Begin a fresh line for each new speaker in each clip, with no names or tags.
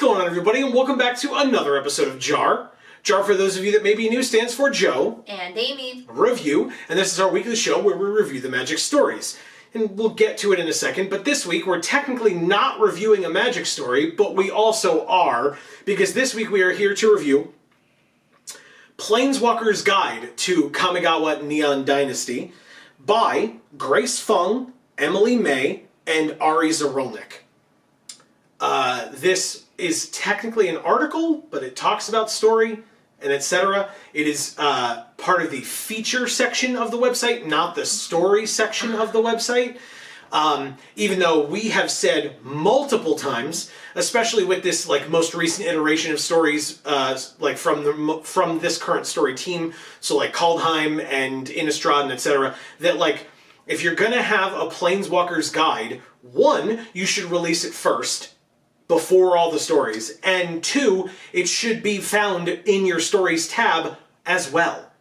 going on, everybody, and welcome back to another episode of JaAR. JaAR, for those of you that may be new, stands for Joe
and Amy
Review, and this is our weekly show where we review the Magic stories. And we'll get to it in a second, but this week we're technically not reviewing a Magic story, but we also are, because this week we are here to review Planeswalkers' Guide to Kamigawa Neon Dynasty by Grace Fung, Emily May, and Ari Zarolnik. This is technically an article, but it talks about story and etc. It is part of the feature section of the website, not the story section of the website. Even though we have said multiple times, especially with this most recent iteration of stories, from this current story team, so like Kaldheim and Innistrad and etc., that if you're gonna have a Planeswalkers Guide, one, you should release it first, before all the stories, and two, it should be found in your stories tab as well.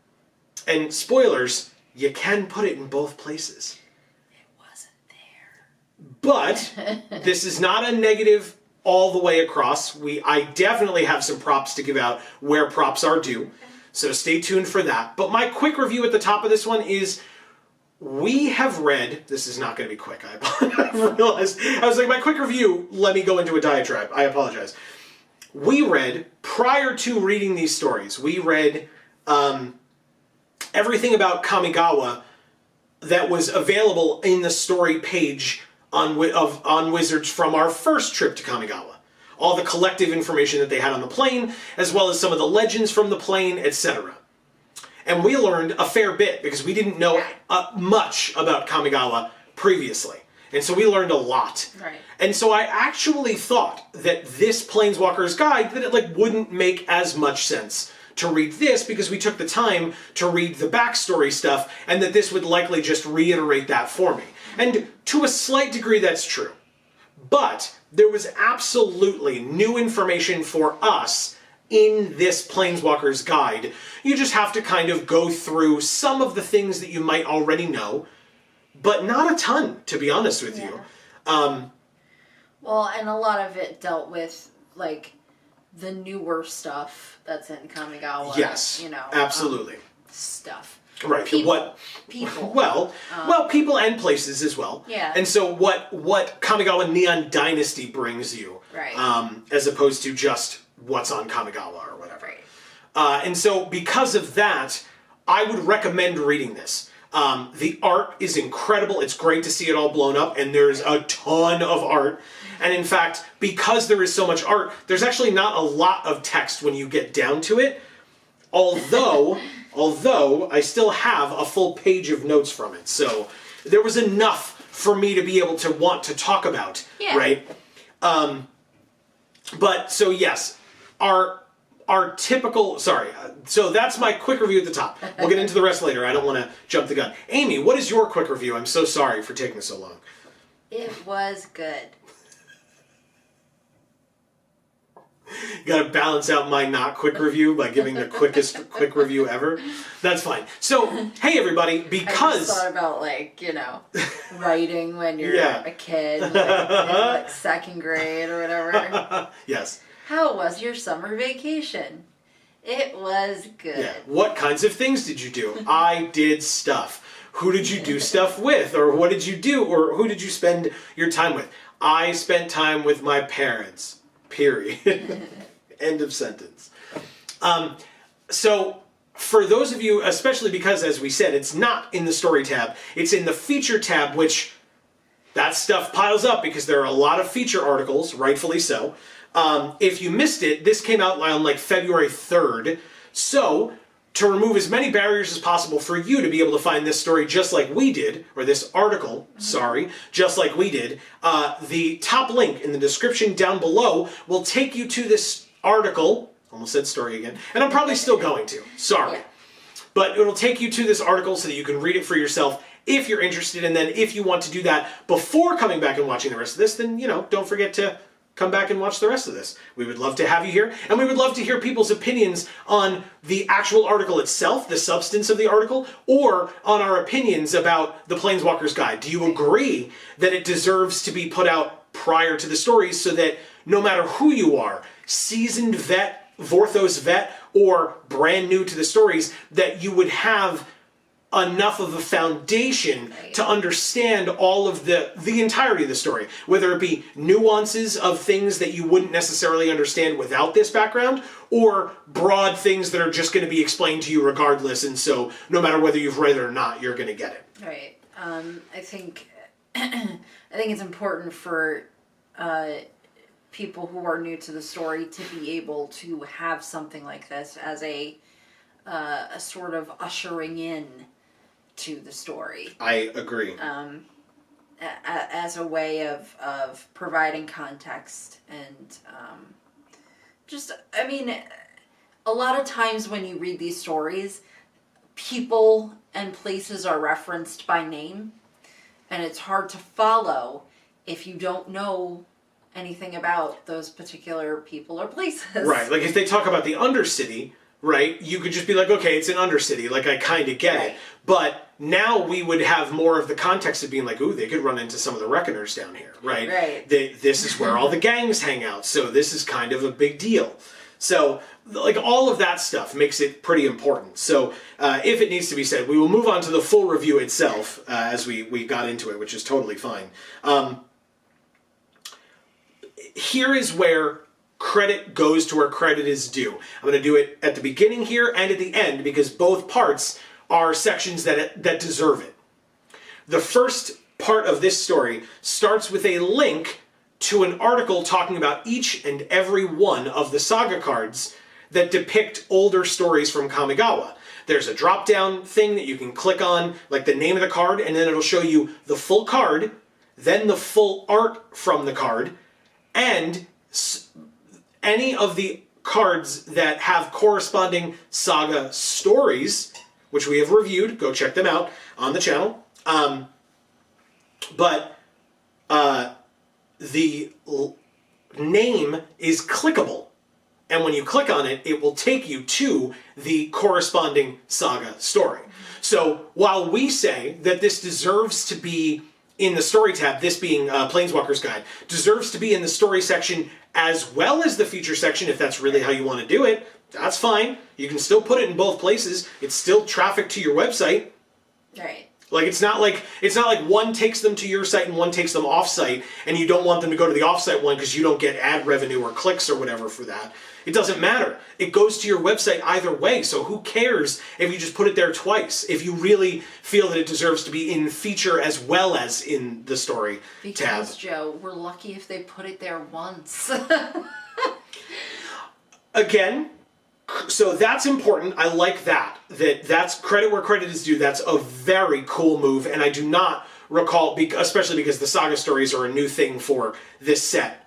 And spoilers, you can put it in both places.
It wasn't there.
But this is not a negative all the way across. I definitely have some props to give out where props are due, so stay tuned for that. But my quick review at the top of this one is, we have read, this is not going to be quick, I realized, I was like, my quick review, let me go into a diatribe, I apologize. We read, prior to reading these stories, we read everything about Kamigawa that was available in the story page on Wizards from our first trip to Kamigawa. All the collective information that they had on the plane, as well as some of the legends from the plane, etc. And we learned a fair bit because we didn't know much about Kamigawa previously. And so we learned a lot.
Right.
And so I actually thought that this Planeswalkers Guide, that it wouldn't make as much sense to read this because we took the time to read the backstory stuff, and that this would likely just reiterate that for me. And to a slight degree that's true. But there was absolutely new information for us in this Planeswalkers Guide. You just have to kind of go through some of the things that you might already know, but not a ton, to be honest with you.
Well, and a lot of it dealt with, the newer stuff that's in Kamigawa.
Yes, absolutely.
Stuff.
Right.
People.
Well, people and places as well.
Yeah.
And so what Kamigawa Neon Dynasty brings you,
right,
as opposed to just what's on Kamigawa or whatever.
Right.
And so because of that, I would recommend reading this. The art is incredible. It's great to see it all blown up, and there's a ton of art. And in fact, because there is so much art, there's actually not a lot of text when you get down to it. Although I still have a full page of notes from it. So there was enough for me to be able to want to talk about, right? But so yes, our typical, so that's my quick review at the top. We'll get into the rest later. I don't want to jump the gun. Amy, what is your quick review? I'm so sorry for taking so long.
It was good.
You gotta balance out my not quick review by giving the quickest quick review ever. That's fine. So, hey everybody, because...
I just thought about, writing when you're a kid, in second grade or whatever.
Yes.
How was your summer vacation? It was good.
Yeah. What kinds of things did you do? I did stuff. Who did you do stuff with? Or what did you do? Or who did you spend your time with? I spent time with my parents. Period. End of sentence. So, for those of you, especially because, as we said, it's not in the story tab, it's in the feature tab, which that stuff piles up because there are a lot of feature articles, rightfully so. If you missed it, this came out on February 3rd. So, to remove as many barriers as possible for you to be able to find this story just like we did, or this article, just like we did, the top link in the description down below will take you to this article. Almost said story again. And I'm probably still going to. Sorry.
Yeah.
But it'll take you to this article so that you can read it for yourself if you're interested. And then if you want to do that before coming back and watching the rest of this, then, don't forget to come back and watch the rest of this. We would love to have you here, and we would love to hear people's opinions on the actual article itself, the substance of the article, or on our opinions about the Planeswalkers Guide. Do you agree that it deserves to be put out prior to the stories so that no matter who you are, seasoned vet, Vorthos vet, or brand new to the stories, that you would have enough of a foundation to understand all of the entirety of the story, whether it be nuances of things that you wouldn't necessarily understand without this background, or broad things that are just going to be explained to you regardless, and so no matter whether you've read it or not, you're going to get it.
Right. I think it's important for people who are new to the story to be able to have something like this as a sort of ushering in to the story.
I agree.
As a way of providing context and a lot of times when you read these stories, people and places are referenced by name, and it's hard to follow if you don't know anything about those particular people or places.
Right, like if they talk about the Undercity, right, you could just be like, okay, it's an Undercity, like I kind of get it. But now we would have more of the context of being like, ooh, they could run into some of the Reckoners down here, right?
Right.
This is where all the gangs hang out, so this is kind of a big deal. So, like, all of that stuff makes it pretty important. So, if it needs to be said, we will move on to the full review itself as we got into it, which is totally fine. Here is where credit goes to where credit is due. I'm going to do it at the beginning here and at the end because both parts are sections that deserve it. The first part of this story starts with a link to an article talking about each and every one of the Saga cards that depict older stories from Kamigawa. There's a drop-down thing that you can click on, like the name of the card, and then it'll show you the full card, then the full art from the card, and any of the cards that have corresponding Saga stories, which we have reviewed. Go check them out on the channel. But the name is clickable. And when you click on it, it will take you to the corresponding Saga story. So while we say that this deserves to be in the story tab, this being Planeswalkers Guide, deserves to be in the story section as well as the feature section, if that's really how you want to do it, that's fine. You can still put it in both places. It's still traffic to your website.
Right.
Like it's not like one takes them to your site and one takes them off-site, and you don't want them to go to the off-site one because you don't get ad revenue or clicks or whatever for that. It doesn't matter. It goes to your website either way, so who cares if you just put it there twice, if you really feel that it deserves to be in feature as well as in the story tab.
Because, Joe, we're lucky if they put it there once.
Again, so that's important. I like that. That's credit where credit is due. That's a very cool move, and I do not recall, especially because the Saga stories are a new thing for this set.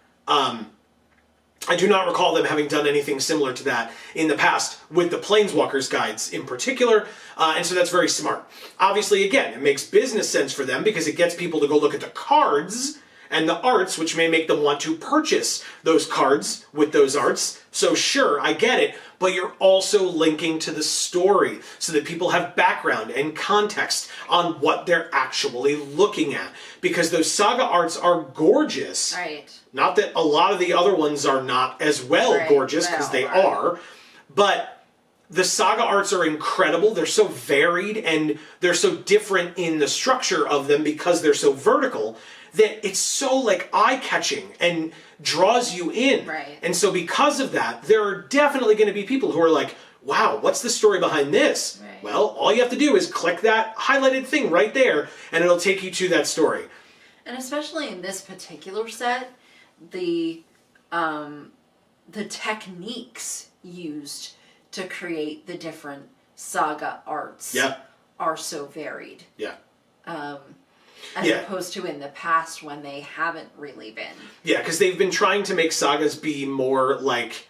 I do not recall them having done anything similar to that in the past with the Planeswalkers guides in particular, and so that's very smart. Obviously, again, it makes business sense for them because it gets people to go look at the cards and the arts, which may make them want to purchase those cards with those arts. So sure, I get it, but you're also linking to the story so that people have background and context on what they're actually looking at. Because those Saga arts are gorgeous.
Right.
Not that a lot of the other ones are not as well gorgeous, because they are, but the Saga arts are incredible. They're so varied and they're so different in the structure of them because they're so vertical that it's so like eye-catching and draws you in.
Right.
And so because of that, there are definitely going to be people who are like, wow, what's the story behind this?
Right.
Well, all you have to do is click that highlighted thing right there and it'll take you to that story.
And especially in this particular set, the techniques used to create the different Saga arts are so varied.
Yeah.
As opposed to in the past when they haven't really been. Yeah,
because they've been trying to make sagas be more like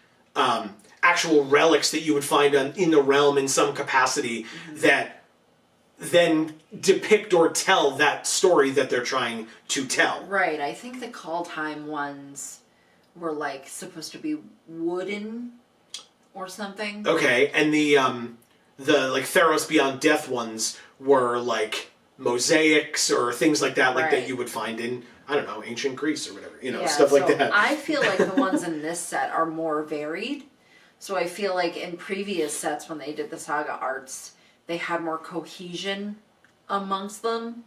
actual relics that you would find in the realm in some capacity that then depict or tell that story that they're trying to tell.
Right, I think the Call Time ones were like supposed to be wooden or something.
Okay, and the like Theros Beyond Death ones were like mosaics or things like that, like that
Right.
you would find in, I don't know, ancient Greece or whatever,
Yeah,
stuff like
so
that.
I feel like the ones in this set are more varied. So I feel like in previous sets when they did the Saga arts, they had more cohesion amongst them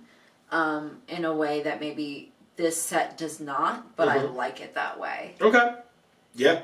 in a way that maybe this set does not, but I like it that way.
Okay. Yeah.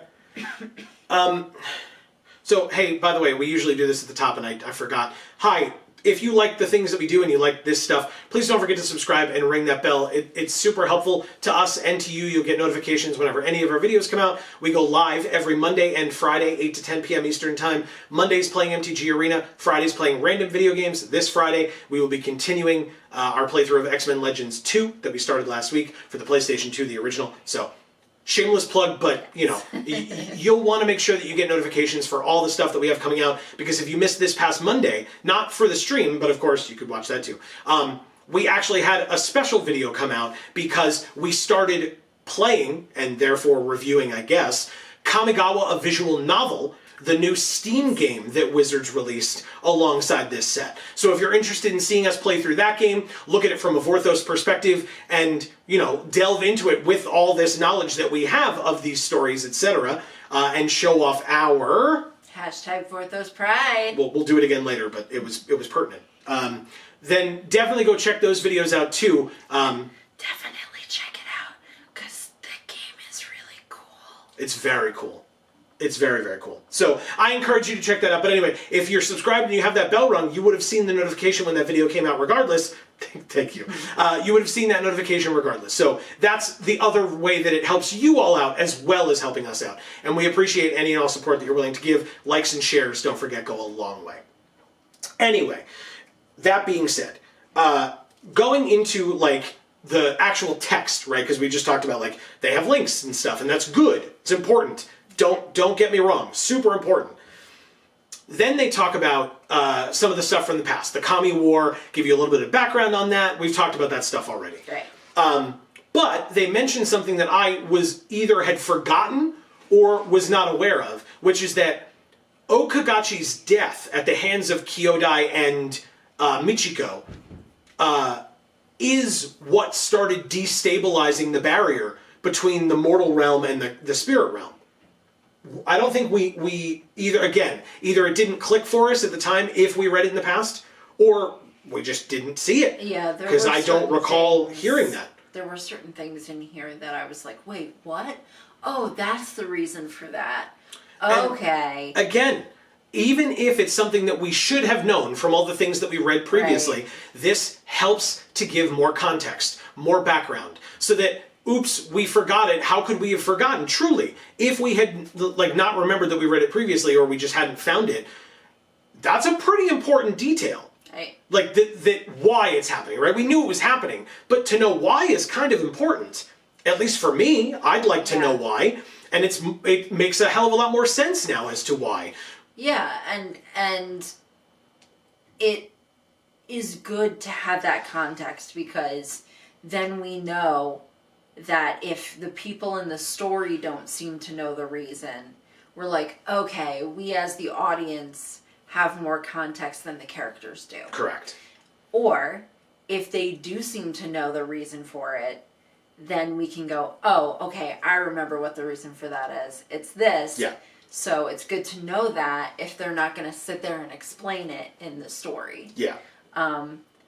So, hey, by the way, we usually do this at the top, and I forgot. Hi, if you like the things that we do and you like this stuff, please don't forget to subscribe and ring that bell. It's super helpful to us and to you. You'll get notifications whenever any of our videos come out. We go live every Monday and Friday, 8 to 10 p.m. Eastern Time. Mondays playing MTG Arena, Fridays playing random video games. This Friday, we will be continuing our playthrough of X-Men Legends 2 that we started last week for the PlayStation 2, the original. So, shameless plug, but, you'll want to make sure that you get notifications for all the stuff that we have coming out, because if you missed this past Monday, not for the stream, but of course you could watch that too, we actually had a special video come out because we started playing, and therefore reviewing, I guess, Kamigawa, a visual novel, the new Steam game that Wizards released alongside this set. So if you're interested in seeing us play through that game, look at it from a Vorthos perspective, and, delve into it with all this knowledge that we have of these stories, etc., and show off our...
Hashtag Vorthos Pride.
We'll do it again later, but it was pertinent. Then definitely go check those videos out too.
Definitely check it out, because the game is really cool.
It's very cool. It's very, very cool. So I encourage you to check that out. But anyway, if you're subscribed and you have that bell rung, you would have seen the notification when that video came out regardless. Thank you. You would have seen that notification regardless. So that's the other way that it helps you all out as well as helping us out. And we appreciate any and all support that you're willing to give. Likes and shares, don't forget, go a long way. Anyway, that being said, going into the actual text, right? Because we just talked about they have links and stuff, and that's good. It's important. Don't get me wrong, super important. Then they talk about some of the stuff from the past. The Kami War, give you a little bit of background on that. We've talked about that stuff already.
Right.
But they mentioned something that I was either had forgotten or was not aware of, which is that Okagachi'S death at the hands of Kyodai and Michiko is what started destabilizing the barrier between the mortal realm and the spirit realm. I don't think we either it didn't click for us at the time if we read it in the past, or we just didn't see it.
Yeah,
because I don't recall hearing that.
There were certain things in here that I was like, wait, what? Oh, that's the reason for that. Okay.
And again, even if it's something that we should have known from all the things that we read previously,
right.
This helps to give more context, more background, so that, oops, we forgot it. How could we have forgotten? Truly, if we had not remembered that we read it previously, or we just hadn't found it, that's a pretty important detail.
Right.
That why it's happening, right? We knew it was happening, but to know why is kind of important. At least for me, I'd like to know why, and it makes a hell of a lot more sense now as to why.
Yeah, and it is good to have that context, because then we know that if the people in the story don't seem to know the reason, we're like, okay, we as the audience have more context than the characters do.
Correct.
Or if they do seem to know the reason for it, then we can go, oh, okay, I remember what the reason for that is. It's this.
Yeah.
So it's good to know that if they're not going to sit there and explain it in the story.
Yeah.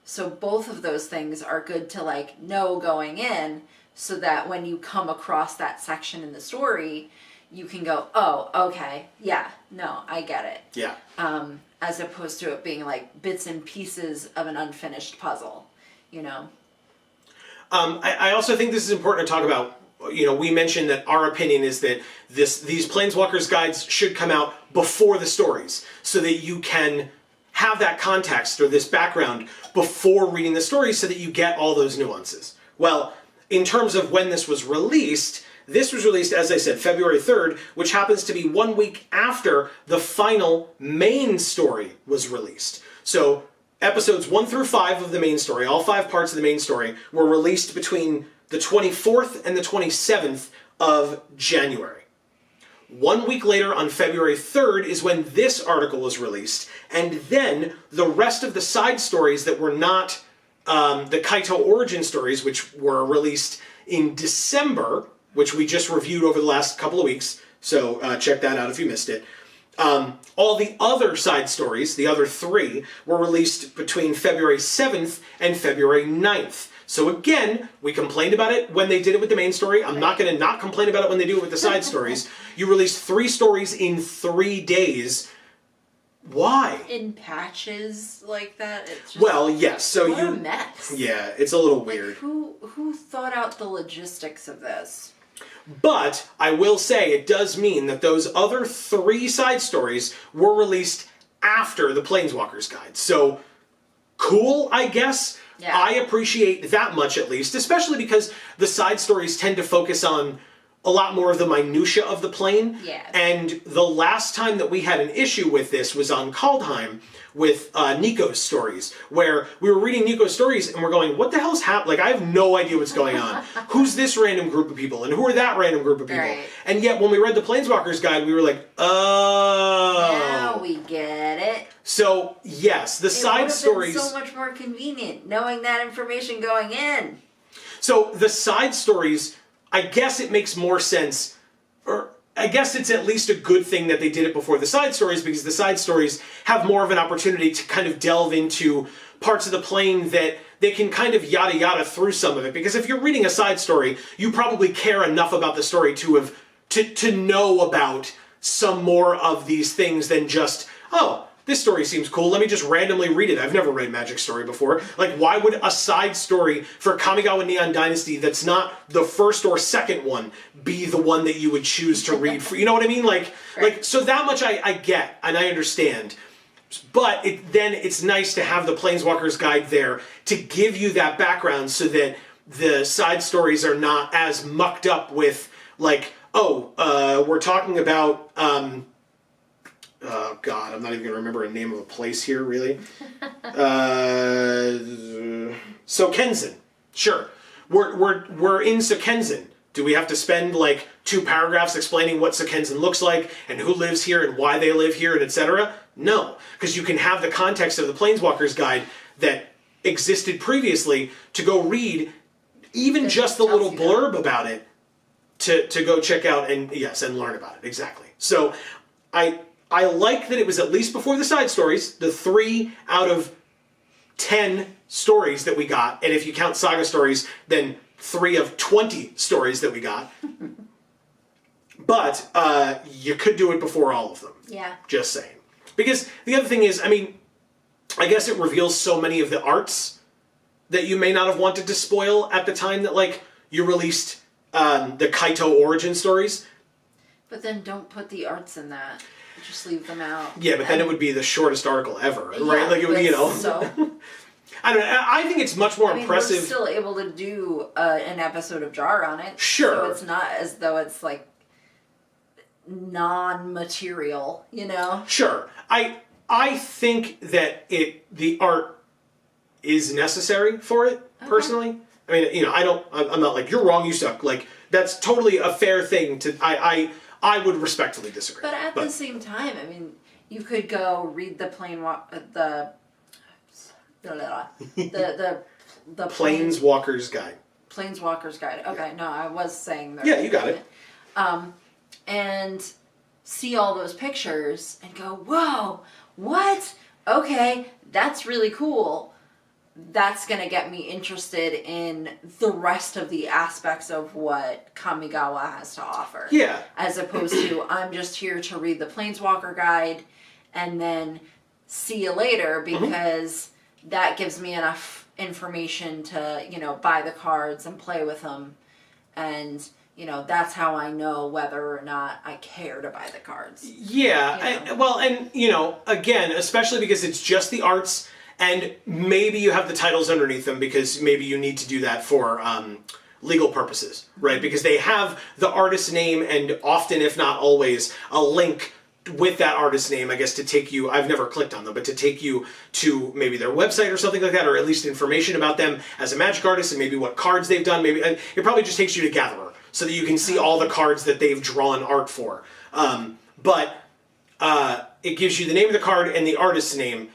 So both of those things are good to know going in, so that when you come across that section in the story, you can go, oh, okay, yeah, no, I get it.
Yeah.
As opposed to it being bits and pieces of an unfinished puzzle,
I also think this is important to talk about. We mentioned that our opinion is that these Planeswalkers guides should come out before the stories, so that you can have that context or this background before reading the stories, so that you get all those nuances. Well, in terms of when this was released, as I said, February 3rd, which happens to be 1 week after the final main story was released. So episodes 1 through 5 of the main story, all 5 parts of the main story, were released between the 24th and the 27th of January. 1 week later, on February 3rd, is when this article was released, and then the rest of the side stories that were not the Kaito origin stories, which were released in December, which we just reviewed over the last couple of weeks. So check that out if you missed it. All the other side stories, the other 3, were released between February 7th and February 9th. So again, we complained about it when they did it with the main story. I'm not going to not complain about it when they do it with the side stories. You released 3 stories in 3 days. Why?
In patches like that? It's just,
well, yes. So
what a mess.
Yeah, it's a little weird.
Who thought out the logistics of this?
But I will say it does mean that those other 3 side stories were released after the Planeswalkers guide. So cool, I guess.
Yeah.
I appreciate that much at least, especially because the side stories tend to focus on a lot more of the minutia of the plane.
Yeah.
And the last time that we had an issue with this was on Kaldheim with Nico's stories, where we were reading Nico's stories and we're going, what the hell's happening? Like, I have no idea what's going on. Who's this random group of people? And who are that random group of people?
Right.
And yet when we read the Planeswalkers guide, we were like, oh.
Now we get it.
So, yes, the side stories...
It would have been so much more convenient knowing that information going in.
So, the side stories, I guess it makes more sense, or I guess it's at least a good thing that they did it before the side stories, because the side stories have more of an opportunity to kind of delve into parts of the plane that they can kind of yada yada through some of it. Because if you're reading a side story, you probably care enough about the story to know about some more of these things than just, oh, this story seems cool, let me just randomly read it. I've never read Magic story before. Like, why would a side story for Kamigawa Neon Dynasty that's not the first or second one be the one that you would choose to read for? You know what I mean? Like, so that much I get, and I understand. But then it's nice to have the Planeswalkers guide there to give you that background so that the side stories are not as mucked up with, like, oh, we're talking about... oh God, I'm not even going to remember a name of a place here, really. Sokensen. Sure. We're in Sokensen. Do we have to spend like 2 paragraphs explaining what Sokensen looks like and who lives here and why they live here and etc.? No, because you can have the context of the Planeswalkers guide that existed previously to go read even just the little blurb about it to go check out and learn about it. Exactly. So I like that it was at least before the side stories, the 3 out of 10 stories that we got, and if you count Saga stories, then 3 of 20 stories that we got. But you could do it before all of them.
Yeah.
Just saying. Because the other thing is, I mean, I guess it reveals so many of the arts that you may not have wanted to spoil at the time that, like, you released the Kaito origin stories.
But then don't put the arts in that. Just leave them out.
Yeah, but then it would be the shortest article ever, right? Like, it would,
So
I don't know. I think it's much more impressive.
We're still able to do an episode of JaAR on it.
Sure.
So it's not as though it's like non-material, you know?
Sure. I think that the art is necessary for it, personally. I mean, I'm not like, you're wrong, you suck. Like, that's totally a fair thing to... I would respectfully disagree.
But at the same time, I mean, you could go read the
Planeswalkers guide.
Planeswalkers guide. Okay, no, I was saying that.
Yeah, you got it.
And see all those pictures and go, whoa, what? Okay, that's really cool. That's going to get me interested in the rest of the aspects of what Kamigawa has to offer.
Yeah.
As opposed to, I'm just here to read the Planeswalker guide and then see you later, because that gives me enough information to, buy the cards and play with them. And, that's how I know whether or not I care to buy the cards.
Yeah. Again, especially because it's just the arts. And maybe you have the titles underneath them because maybe you need to do that for legal purposes, right? Because they have the artist's name and often, if not always, a link with that artist's name, I guess, to take you, I've never clicked on them, but to take you to maybe their website or something like that, or at least information about them as a Magic artist and maybe what cards they've done. Maybe it probably just takes you to Gatherer so that you can see all the cards that they've drawn art for. But it gives you the name of the card and the artist's name.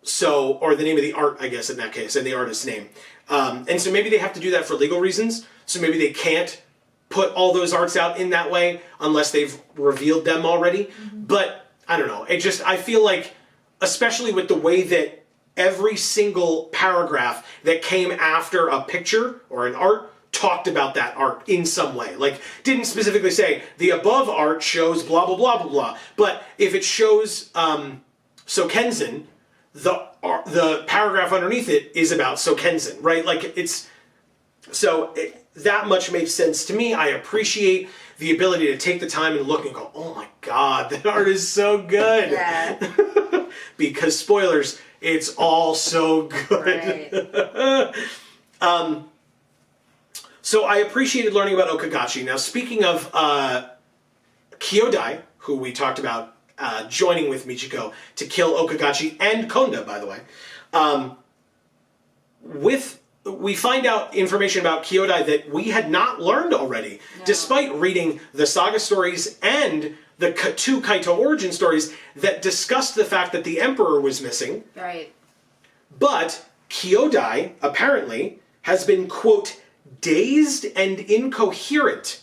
So, or the name of the art, I guess, in that case, and the artist's name. And so maybe they have to do that for legal reasons. So maybe they can't put all those arts out in that way unless they've revealed them already. But I don't know. I feel like, especially with the way that every single paragraph that came after a picture or an art talked about that art in some way. Like, didn't specifically say, the above art shows blah, blah, blah, blah, blah. But if it shows Sokenzen, the paragraph underneath it is about Sokenzen, right? Like, that much makes sense to me. I appreciate the ability to take the time and look and go, oh my god, that art is so good.
Yeah.
Because, spoilers, it's all so good.
Right.
So I appreciated learning about Okagachi. Now, speaking of Kyodai, who we talked about joining with Michiko to kill Okagachi and Konda, by the way, we find out information about Kyodai that we had not learned already, despite reading the Saga stories and the two Kaito origin stories that discussed the fact that the Emperor was missing.
Right.
But Kyodai, apparently, has been, quote, dazed and incoherent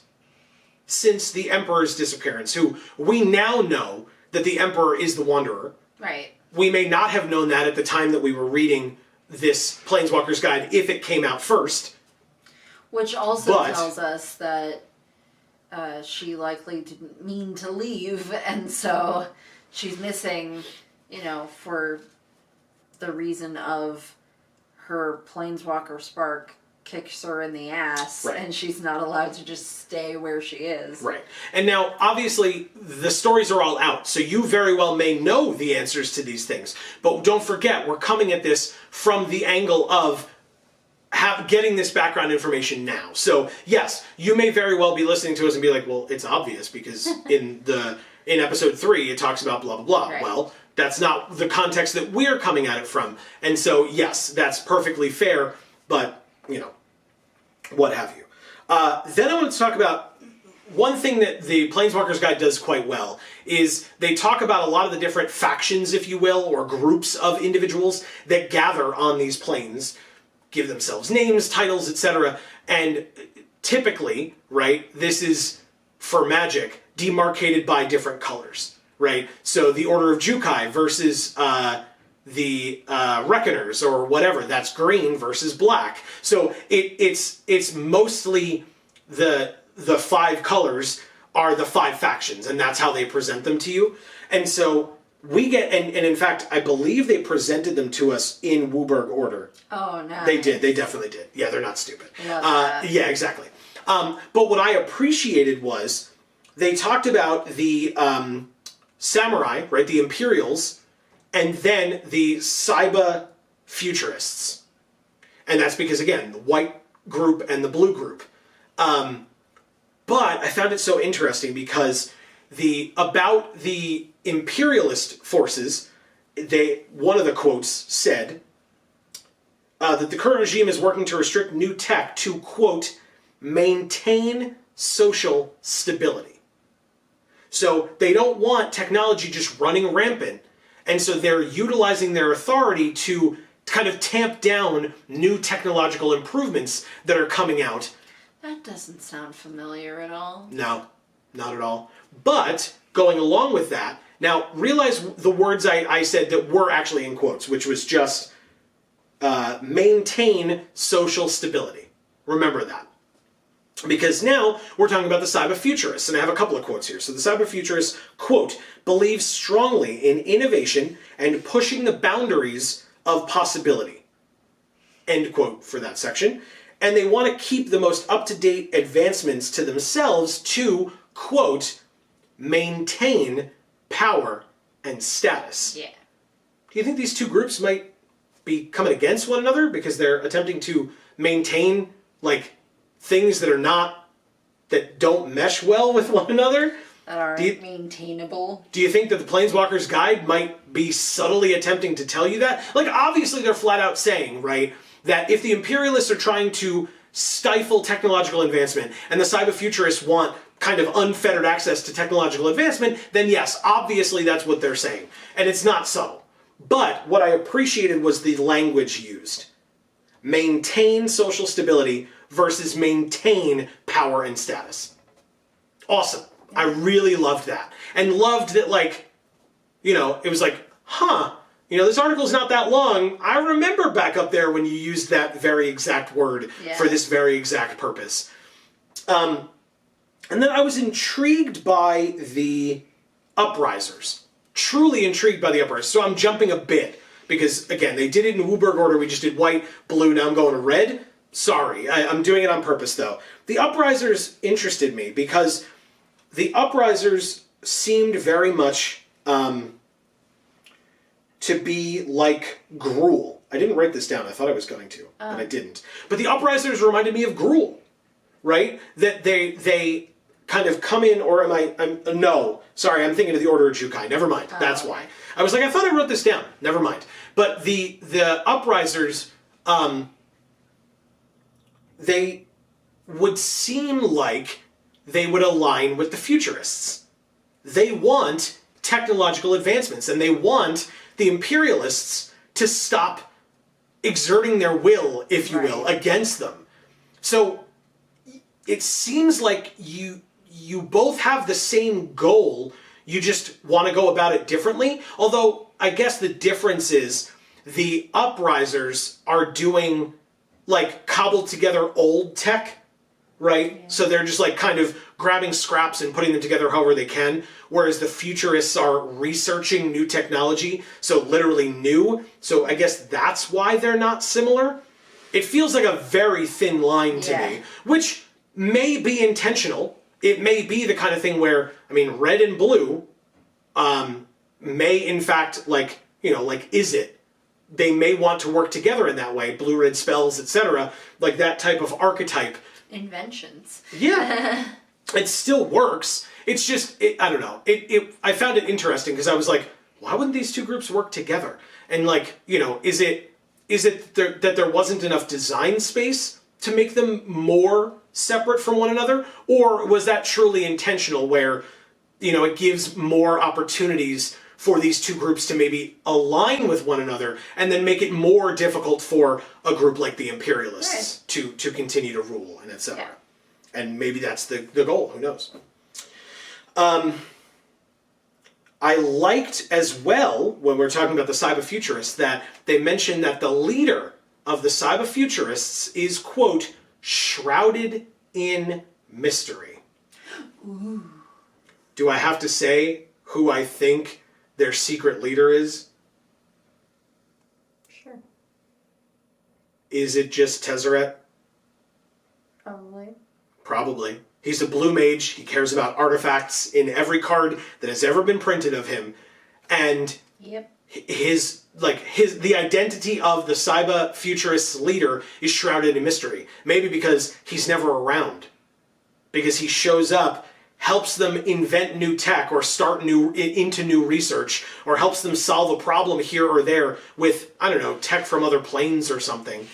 since the Emperor's disappearance, who we now know that the Emperor is the Wanderer.
Right.
We may not have known that at the time that we were reading this Planeswalkers guide if it came out first.
Which also tells us that she likely didn't mean to leave, and so she's missing, for the reason of her Planeswalker spark kicks her in the ass,
right,
and she's not allowed to just stay where she is.
Right. And now, obviously, the stories are all out, so you very well may know the answers to these things. But don't forget, we're coming at this from the angle of getting this background information now. So, yes, you may very well be listening to us and be like, well, it's obvious, because in episode 3, it talks about blah, blah, blah.
Right.
Well, that's not the context that we're coming at it from. And so, yes, that's perfectly fair, but what have you. Then I want to talk about one thing that the Planeswalkers Guide does quite well is they talk about a lot of the different factions, if you will, or groups of individuals that gather on these planes, give themselves names, titles, etc. And typically, right, this is, for Magic, demarcated by different colors, right? So the Order of Jukai versus the Reckoners or whatever, that's green versus black. So it's mostly the 5 colors are the 5 factions, and that's how they present them to you. And so we get, and in fact, I believe they presented them to us in Wooburg order.
Oh, no.
They did. They definitely did. Yeah, they're not stupid.
Love that.
Yeah, exactly. But what I appreciated was they talked about the samurai, right, the Imperials, and then the Saiba Futurists. And that's because, again, the white group and the blue group. But I found it so interesting because about the imperialist forces, one of the quotes said that the current regime is working to restrict new tech to, quote, maintain social stability. So they don't want technology just running rampant, and so they're utilizing their authority to kind of tamp down new technological improvements that are coming out.
That doesn't sound familiar at all.
No, not at all. But going along with that, now realize the words I said that were actually in quotes, which was just maintain social stability. Remember that. Because now we're talking about the Saiba Futurists, and I have a couple of quotes here. So the Saiba Futurists, quote, believes strongly in innovation and pushing the boundaries of possibility. End quote for that section. And they want to keep the most up-to-date advancements to themselves to, quote, maintain power and status.
Yeah.
Do you think these two groups might be coming against one another because they're attempting to maintain, like, things that don't mesh well with one another?
That aren't maintainable.
Do you think that the Planeswalkers Guide might be subtly attempting to tell you that? Like, obviously they're flat out saying, right, that if the Imperialists are trying to stifle technological advancement and the Saiba Futurists want kind of unfettered access to technological advancement, then yes, obviously that's what they're saying. And it's not subtle. But what I appreciated was the language used. Maintain social stability versus maintain power and status. Awesome. I really loved that. And loved that, like, you know, it was like, huh, you know, this article's not that long. I remember back up there when you used that very exact word for this very exact purpose. And then I was intrigued by the Uprisers. Truly intrigued by the Uprisers. So I'm jumping a bit because, again, they did it in Wooburg order. We just did white, blue, now I'm going to red. Sorry, I'm doing it on purpose, though. The Uprisers interested me because the Uprisers seemed very much to be like Gruul. I didn't write this down. I thought I was going to, but I didn't. But the Uprisers reminded me of Gruul, right? That they kind of come in, or no, sorry, I'm thinking of the Order of Jukai. Never mind. That's why. I was like, I thought I wrote this down. Never mind. But the Uprisers, they would seem like they would align with the Futurists. They want technological advancements, and they want the Imperialists to stop exerting their will, if you will, against them. So it seems like you both have the same goal, you just want to go about it differently. Although, I guess the difference is the Uprisers are doing, like, cobbled together old tech, right? Yeah. So they're just, like, kind of grabbing scraps and putting them together however they can, whereas the Futurists are researching new technology, so literally new. So I guess that's why they're not similar. It feels like a very thin line to me, which may be intentional. It may be the kind of thing where, I mean, red and blue may in fact, like, you know, like, is it? They may want to work together in that way, blue-red spells, etc., like that type of archetype.
Inventions.
Yeah. It still works. It's just, I don't know. I found it interesting because I was like, why wouldn't these two groups work together? And, like, you know, is it that there wasn't enough design space to make them more separate from one another? Or was that truly intentional where, you know, it gives more opportunities for these two groups to maybe align with one another and then make it more difficult for a group like the Imperialists to continue to rule and etc. Yeah. And maybe that's the goal, who knows. I liked as well, when we're talking about the Cyber Futurists, that they mentioned that the leader of the Cyber Futurists is, quote, shrouded in mystery. Ooh. Do I have to say who I think their secret leader is?
Sure.
Is it just Tezzeret? Probably. He's a blue mage. He cares about artifacts in every card that has ever been printed of him. And the identity of the Cyber Futurists leader is shrouded in mystery. Maybe because he's never around. Because he shows up, helps them invent new tech or start into new research, or helps them solve a problem here or there with, I don't know, tech from other planes or something,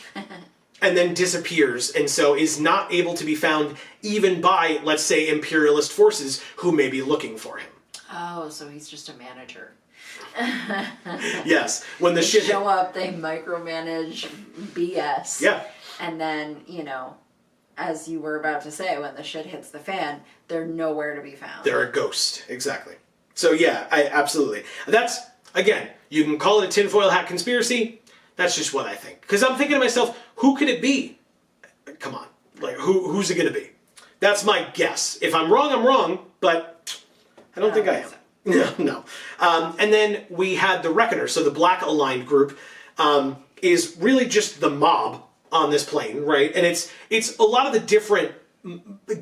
and then disappears, and so is not able to be found even by, let's say, imperialist forces who may be looking for him.
Oh, so he's just a manager.
Yes. When the
they show up, they micromanage BS.
Yeah.
And then, you know, as you were about to say, when the shit hits the fan, they're nowhere to be found.
They're a ghost. Exactly. So yeah, absolutely. That's, again, you can call it a tinfoil hat conspiracy. That's just what I think. Because I'm thinking to myself, who could it be? Come on. Like, who's it going to be? That's my guess. If I'm wrong, I'm wrong, but I don't think I am. So. No. And then we had the Reckoner. So the black aligned group is really just the mob on this plane, right? And it's a lot of the different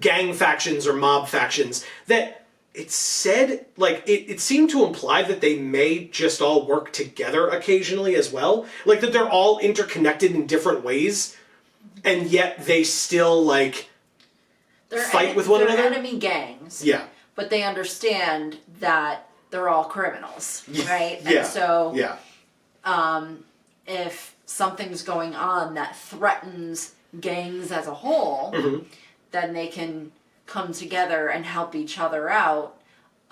gang factions or mob factions that it said, like, it seemed to imply that they may just all work together occasionally as well. Like, that they're all interconnected in different ways, and yet they still, like, fight with one another.
They're enemy gangs.
Yeah.
But they understand that they're all criminals, right?
Yeah.
And so,
yeah.
If something's going on that threatens gangs as a whole, then they can come together and help each other out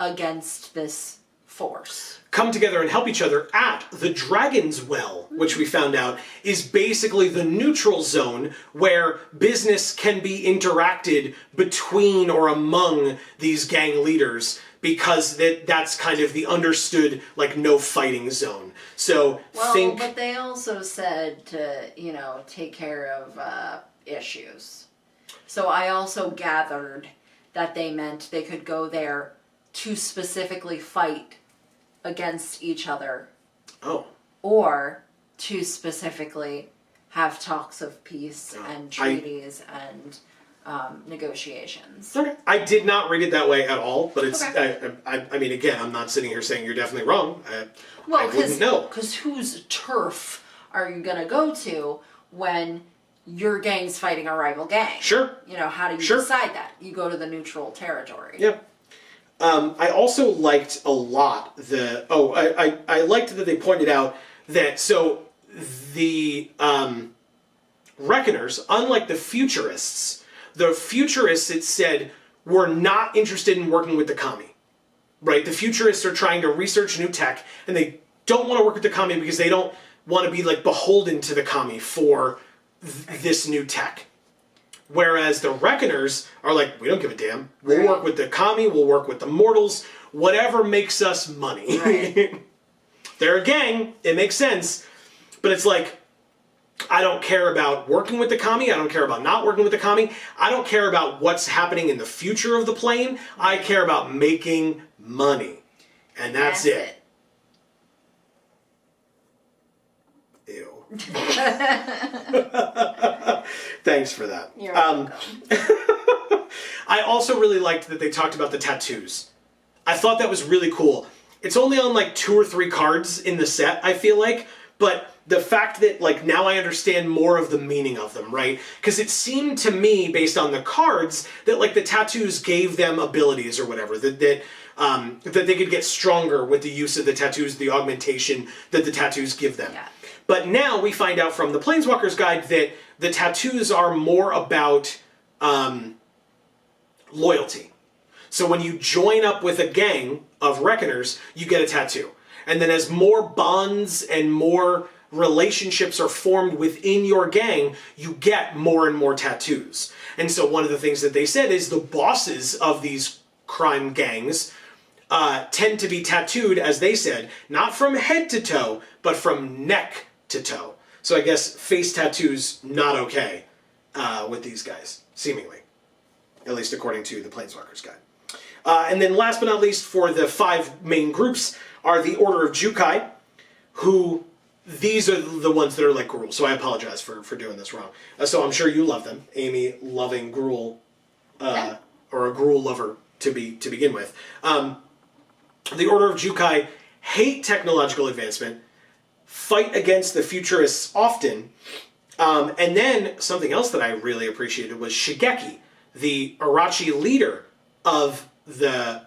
against this force.
Come together and help each other at the Dragon's Well, which we found out is basically the neutral zone where business can be interacted between or among these gang leaders, because that's kind of the understood, like, no fighting zone. So
But they also said to, take care of issues. So I also gathered that they meant they could go there to specifically fight against each other.
Oh.
Or to specifically have talks of peace and treaties and negotiations.
Okay. I did not read it that way at all, but it's,
Okay.
I mean, again, I'm not sitting here saying you're definitely wrong.
Well,
I wouldn't know.
Because whose turf are you going to go to when your gang's fighting a rival gang?
Sure.
How do you decide that? You go to the neutral territory.
Yep. I also liked a lot I liked that they pointed out that, so the Reckoners, unlike the Futurists, it said, were not interested in working with the Kami. Right? The Futurists are trying to research new tech, and they don't want to work with the Kami because they don't want to be, like, beholden to the Kami for this new tech. Whereas the Reckoners are like, we don't give a damn. We'll work with the Kami, we'll work with the mortals, whatever makes us money.
Right.
They're a gang, it makes sense. But it's like, I don't care about working with the Kami, I don't care about not working with the Kami, I don't care about what's happening in the future of the plane, I care about making money. And that's it. Ew. Thanks for that.
You're welcome.
I also really liked that they talked about the tattoos. I thought that was really cool. It's only on like 2 or 3 cards in the set, I feel like, but the fact that, like, now I understand more of the meaning of them, right? Because it seemed to me, based on the cards, that, like, the tattoos gave them abilities or whatever, that they could get stronger with the use of the tattoos, the augmentation that the tattoos give them.
Yeah.
But now we find out from the Planeswalkers guide that the tattoos are more about loyalty. So when you join up with a gang of Reckoners, you get a tattoo. And then as more bonds and more relationships are formed within your gang, you get more and more tattoos. And so one of the things that they said is the bosses of these crime gangs tend to be tattooed, as they said, not from head to toe, but from neck to toe. So I guess face tattoos, not okay with these guys, seemingly. At least according to the Planeswalkers guide. And then last but not least, for the 5 main groups, are the Order of Jukai, who, these are the ones that are like Gruul, so I apologize for doing this wrong. So I'm sure you love them. Amy loving Gruul, or a Gruul lover to begin with. The Order of Jukai hate technological advancement, fight against the Futurists often, and then something else that I really appreciated was Shigeki, the Arachi leader of the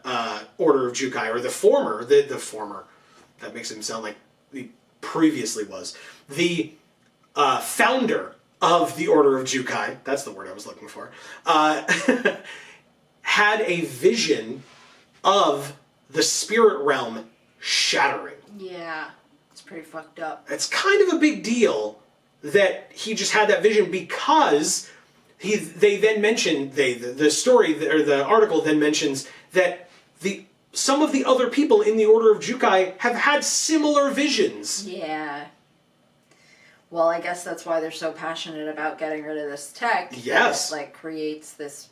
Order of Jukai, or the former, that makes him sound like he previously was, the founder of the Order of Jukai, that's the word I was looking for, had a vision of the spirit realm shattering.
Yeah, it's pretty fucked up.
It's kind of a big deal that he just had that vision, because they then mention, the story, or the article then mentions that some of the other people in the Order of Jukai have had similar visions.
Yeah. Well, I guess that's why they're so passionate about getting rid of this tech.
Yes.
That, like, creates this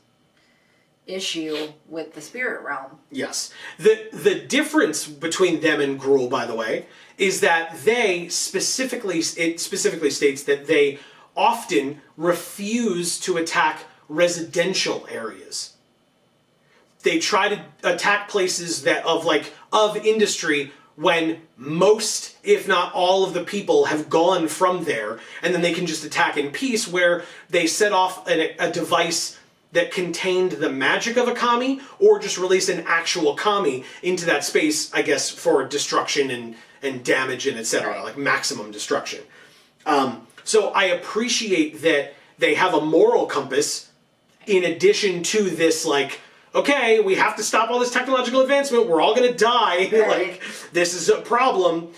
issue with the spirit realm.
Yes. The difference between them and Gruul, by the way, is that it specifically states that they often refuse to attack residential areas. They try to attack places of industry when most, if not all, of the people have gone from there, and then they can just attack in peace, where they set off a device that contained the magic of a kami, or just release an actual kami into that space, I guess, for destruction and damage and etc.,
right.
like maximum destruction. So I appreciate that they have a moral compass in addition to this, like, okay, we have to stop all this technological advancement. We're all going to die.
Right.
Like, this is a problem.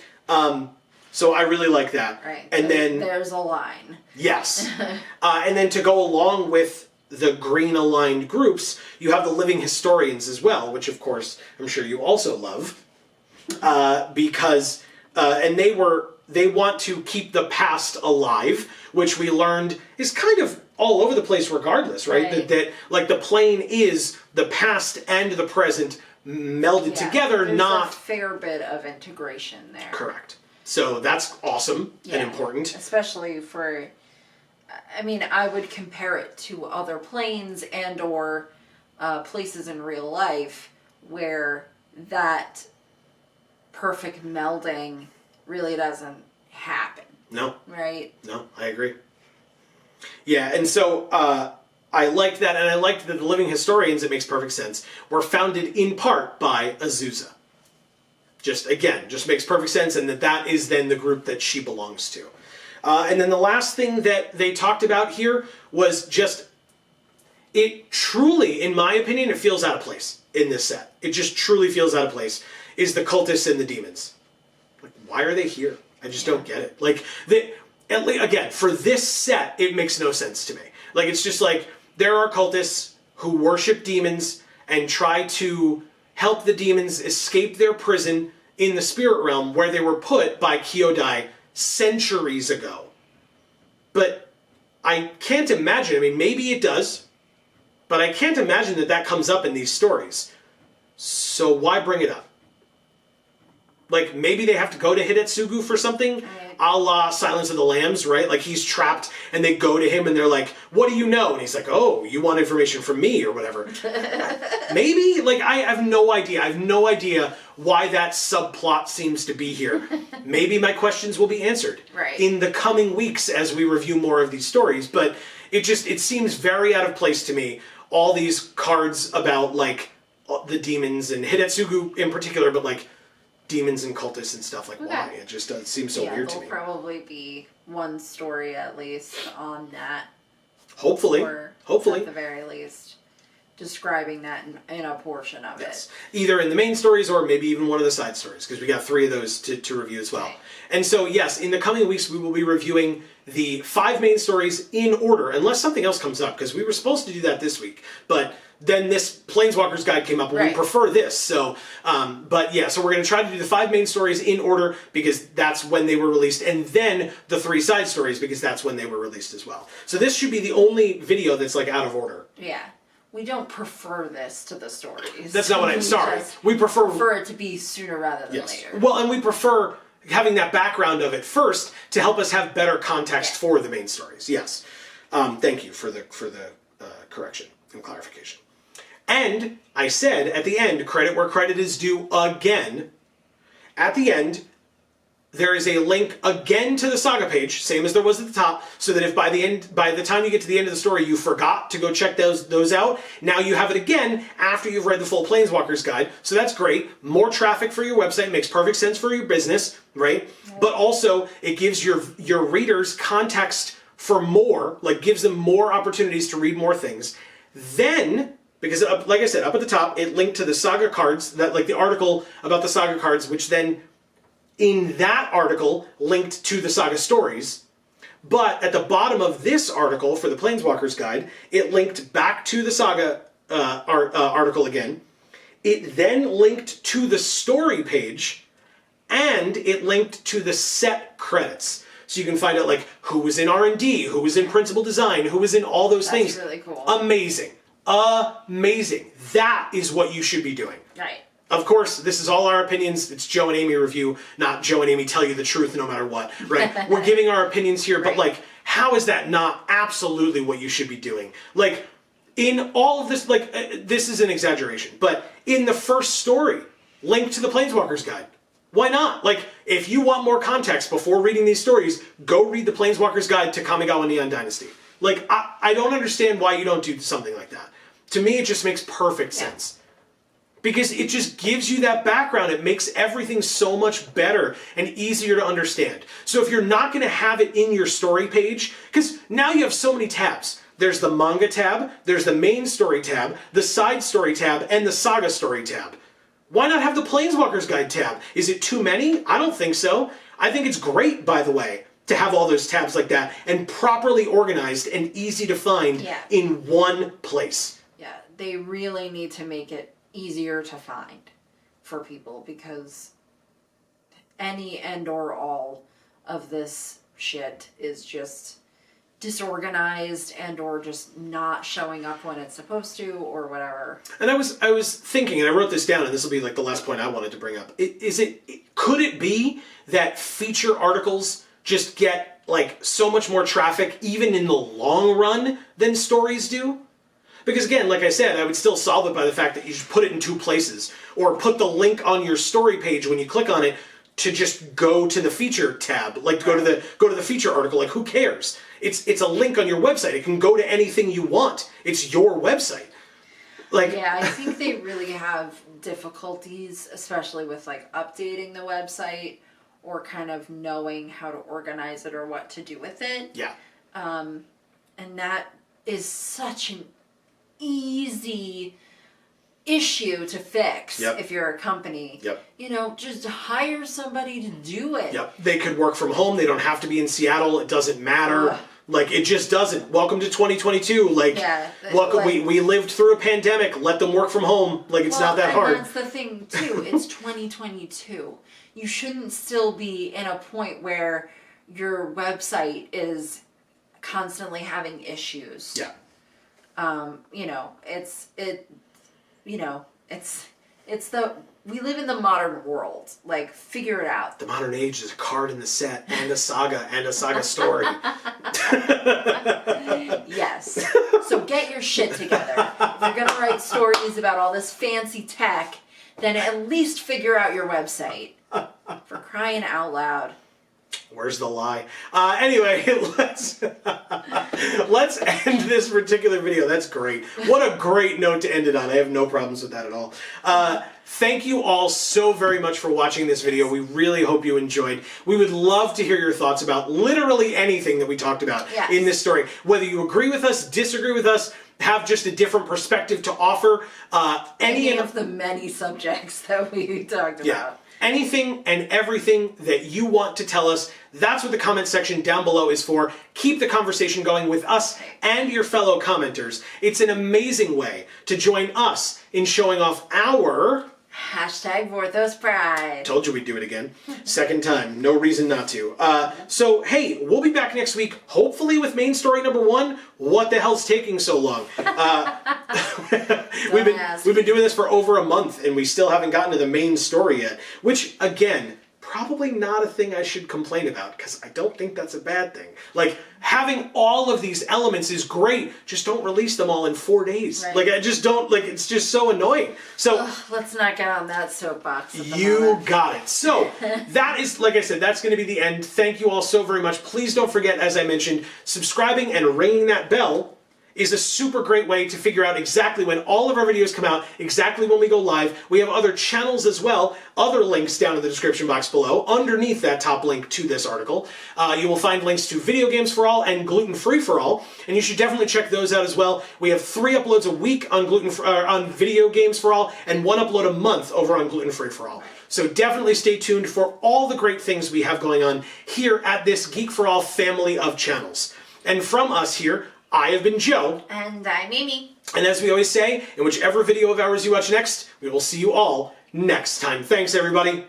So I really like that.
Right.
And
So
then
there's a line.
yes, and then to go along with the green aligned groups, you have the living historians as well, which of course I'm sure you also love, because and they want to keep the past alive, which we learned is kind of all over the place regardless, right? That like the plane is the past and the present melded together,
there's
not
a fair bit of integration there.
correct. So that's awesome and important.
Especially for, I mean, I would compare it to other planes and or places in real life where that perfect melding really doesn't happen.
No.
Right?
No, I agree. Yeah, and so I liked that, and I liked that the living historians, it makes perfect sense, were founded in part by Azusa. Just makes perfect sense, and that is then the group that she belongs to. And then the last thing that they talked about here was just, it truly, in my opinion, it feels out of place in this set. It just truly feels out of place, is the cultists and the demons. Like, why are they here? I just don't get it. Like, again, for this set, it makes no sense to me. Like, it's just like, there are cultists who worship demons and try to help the demons escape their prison in the spirit realm where they were put by Kyodai centuries ago. But I can't imagine, I mean, maybe it does, but I can't imagine that comes up in these stories. So why bring it up? Like, maybe they have to go to Hidetsugu for something, a la Silence of the Lambs, right? Like, he's trapped, and they go to him, and they're like, what do you know? And he's like, oh, you want information from me, or whatever. Maybe? Like, I have no idea. I have no idea why that subplot seems to be here. Maybe my questions will be answered in the coming weeks as we review more of these stories, but it seems very out of place to me, all these cards about, like, the demons, and Hidetsugu in particular, but, like, demons and cultists and stuff, like why? It just does seem so weird to me.
There'll probably be one story at least on that.
Hopefully.
Or at the very least, describing that in a portion of it. Either
in the main stories or maybe even one of the side stories, because we got 3 of those to review as well. Okay. And so, yes, in the coming weeks we will be reviewing the 5 main stories in order, unless something else comes up, because we were supposed to do that this week, but then this Planeswalkers guide came up, and we prefer this. So, but yeah, so we're going to try to do the 5 main stories in order, because that's when they were released, and then the 3 side stories, because that's when they were released as well. So this should be the only video that's, like, out of order.
Yeah. We don't prefer this to the stories.
That's not what I'm sorry. We prefer
it to be sooner rather than later.
Well, and we prefer having that background of it first to help us have better context for the main stories. Yes. Thank you for the correction and clarification. And I said at the end, credit where credit is due again. At the end, there is a link again to the Saga page, same as there was at the top, so that if by the time you get to the end of the story you forgot to go check those out, now you have it again after you've read the full Planeswalkers guide. So that's great. More traffic for your website, makes perfect sense for your business, right? But also it gives your readers context for more, like gives them more opportunities to read more things. Then, because like I said, up at the top, it linked to the Saga cards, that like the article about the Saga cards, which then in that article linked to the Saga stories. But at the bottom of this article for the Planeswalkers guide, it linked back to the Saga article again. It then linked to the story page, and it linked to the set credits. So you can find out like who was in R&D, who was in principal design, who was in all those things.
That's really cool.
Amazing. Amazing. That is what you should be doing.
Right.
Of course, this is all our opinions. It's Joe and Amy review, not Joe and Amy tell you the truth no matter what, right? We're giving our opinions here, but like, how is that not absolutely what you should be doing? Like, in all of this, like, this is an exaggeration, but in the first story, link to the Planeswalkers guide. Why not? Like, if you want more context before reading these stories, go read the Planeswalkers guide to Kamigawa Neon Dynasty. Like, I don't understand why you don't do something like that. To me, it just makes perfect sense. Because it just gives you that background. It makes everything so much better and easier to understand. So if you're not going to have it in your story page, because now you have so many tabs. there's the manga tab, there's the main story tab, the side story tab, and the saga story tab. Why not have the Planeswalkers Guide tab? Is it too many? I don't think so. I think it's great, by the way, to have all those tabs like that and properly organized and easy to find in one place.
Yeah, they really need to make it easier to find for people, because any and or all of this shit is just disorganized and or just not showing up when it's supposed to or whatever.
And I was thinking, and I wrote this down, and this will be like the last point I wanted to bring up. Could it be that feature articles just get like so much more traffic even in the long run than stories do? Because again, like I said, I would still solve it by the fact that you should put it in two places, or put the link on your story page when you click on it to just go to the feature tab, like go to the feature article. Like, who cares? It's a link on your website. It can go to anything you want. It's your website. Like,
yeah, I think they really have difficulties, especially with like updating the website or kind of knowing how to organize it or what to do with it.
Yeah.
And that is such an easy issue to fix if you're a company.
Yep.
You know, just hire somebody to do it.
Yep. They could work from home. They don't have to be in Seattle. It doesn't matter. Like, it just doesn't. Welcome to 2022. Like, welcome.
Like,
we lived through a pandemic. Let them work from home. Like, it's not that hard.
And that's the thing too. It's 2022. You shouldn't still be in a point where your website is constantly having issues.
Yeah.
You know, we live in the modern world. Like, figure it out.
The modern age is a card in the set and a saga and a saga story.
Yes. So get your shit together. If you're going to write stories about all this fancy tech, then at least figure out your website. For crying out loud.
Where's the lie? Anyway, let's end this particular video. That's great. What a great note to end it on. I have no problems with that at all. Thank you all so very much for watching this video. We really hope you enjoyed. We would love to hear your thoughts about literally anything that we talked about in this story. Whether you agree with us, disagree with us, have just a different perspective to offer. Any
of the many subjects that we talked about.
Yeah. Anything and everything that you want to tell us, that's what the comment section down below is for. Keep the conversation going with us and your fellow commenters. It's an amazing way to join us in showing off our...
Hashtag Vorthos Pride.
Told you we'd do it again. Second time. No reason not to. So, hey, we'll be back next week, hopefully with main story number 1. What the hell's taking so long? We've been doing this for over a month, and we still haven't gotten to the main story yet. Which, again, probably not a thing I should complain about, because I don't think that's a bad thing. Like, having all of these elements is great, just don't release them all in 4 days.
Right.
Like, I just don't, like, it's just so annoying. So,
let's not get on that soapbox.
You got it. So, that is, like I said, that's going to be the end. Thank you all so very much. Please don't forget, as I mentioned, subscribing and ringing that bell is a super great way to figure out exactly when all of our videos come out, exactly when we go live. We have other channels as well, other links down in the description box below, underneath that top link to this article. You will find links to Video Games for All and Gluten Free for All, and you should definitely check those out as well. We have 3 uploads a week on on Video Games for All, and 1 upload a month over on Gluten Free for All. So definitely stay tuned for all the great things we have going on here at this Geek for All family of channels. And from us here, I have been Joe.
And I'm Amy.
And as we always say, in whichever video of ours you watch next, we will see you all next time. Thanks, everybody.